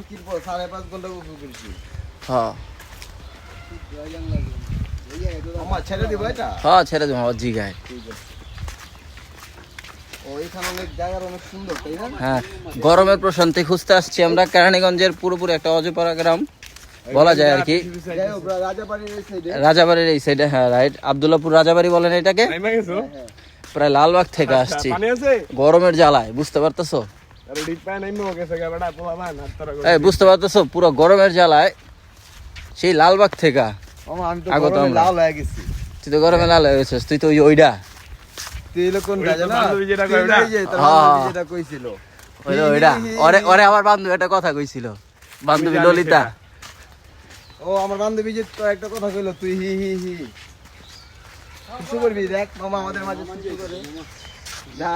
5.5 ঘন্টা গোসল করেছি। হ্যাঁ আমার ছেড়ে দিব এটা? হ্যাঁ ছেড়ে দেবো আমার জিগায়। ও এখানে অনেক জায়গার অনেক সুন্দর, তাই না? হ্যাঁ গরমের প্রশান্তি খুঁজতে আসছি আমরা কেরানীগঞ্জের পুরোপুরি একটা অজপাড়া গ্রাম বলা যায় আর কি। যাই হোক, রাজাবাড়ির এই সাইডে। রাজাবাড়ির এই সাইডে, হ্যাঁ রাইট, আব্দুল্লাহপুর রাজাবাড়ি বলেন এটাকে। প্রায় লালবাগ থেকে আসছি গরমের জ্বালায়, বুঝতে পারতেছো? এই বুঝতে পারতেছো, পুরো গরমের জ্বালায় সেই লালবাগ থেকে আমি তো আগত গরমে আমরা। লাল হয়ে গেছি। তুই তো গরমে লাল হয়ে গেছিস, তুই তো ওইটা তুই হলো কোন রাজা না? বান্ধবী যেটা তুই কয় ওটা? এই যে তোর হ্যাঁ। বান্ধবী যেটা কইছিল। ওইটা ওরে ওরে আমার বান্ধবী একটা কথা কইছিল, বান্ধবী জানি ললিতা। ও আমার বান্ধবী যে তো একটা কথা কইলো, তুই হি হি হি কিছু করবি দেখ মামা আমাদের মাঝে কিছু করে যা